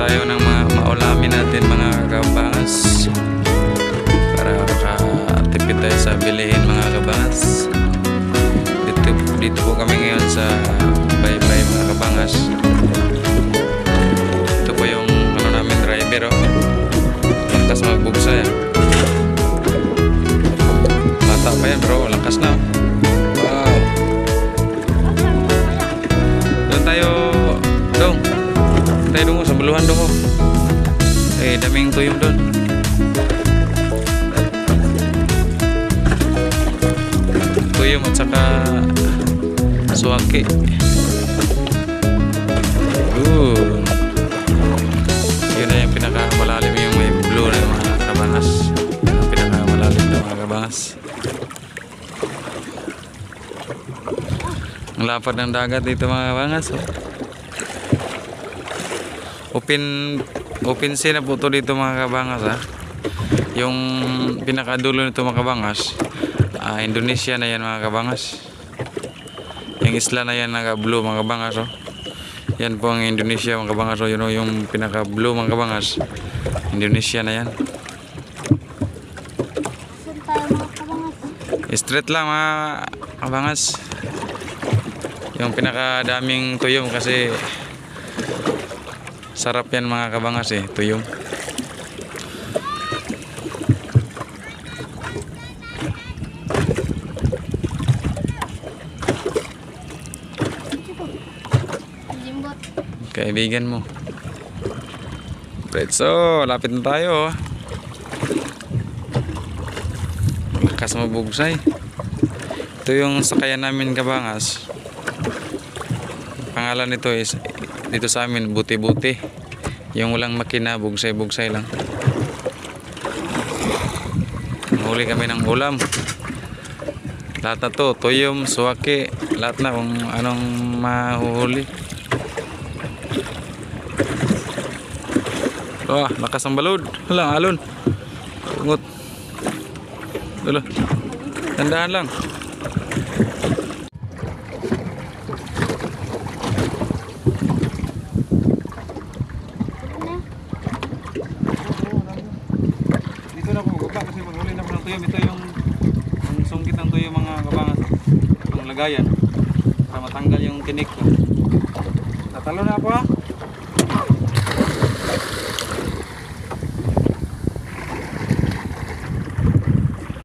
tayo ng mga maulamin natin mga kabangas para makatipid tayo sa bilihin mga kabangas. Dito po kami ngayon sa Baybay mga kabangas. Ito po yung namin driver, oh. Lakas magbugsa yan. Bata pa yan bro, lakas na, oh. Wow. Doon tayo dong. Tayo dungo sa buluhan dungo. Daming tuyong doon. Tuyong at saka suwaki. Yun na yung pinakamalalim, yung may blue na mga kabangas. Yung pinakamalalim na mga kabangas. Ang lapad ng dagat dito mga kabangas, oh. Open sea na po ito dito mga kabangas, ha. Yung pinakadulo nito mga kabangas, Indonesia na yan mga kabangas. Yung isla na yan naka blue mga kabangas, oh. Yan po ang Indonesia mga kabangas, oh. Yun, oh, yung pinaka blue mga kabangas, Indonesia na yan. Straight lang mga kabangas. Yung pinaka daming tuyong kasi sarap yan mga kabangas, tuyong. Kaibigan mo. Right, so lapit na tayo, oh. Lakas mabugsay. Ito yung sakayan namin kabangas. Pangalan nito is dito sa amin buti-buti. Yung walang makina, bugsay-bugsay lang. Huli kami ng ulam. Lahat na to, tuyom, suwaki, lahat na kung anong mahuhuli. Lakas ang balod. Hala, alon. Tungot. Dulo. Tandaan lang. Dito na po baba kasi maghuli na po ng tuyom. Ito yung sungkit ng tuyom mga kabangas. Ang lagayan para matanggal yung tinik ko. Tatalo na po, ha.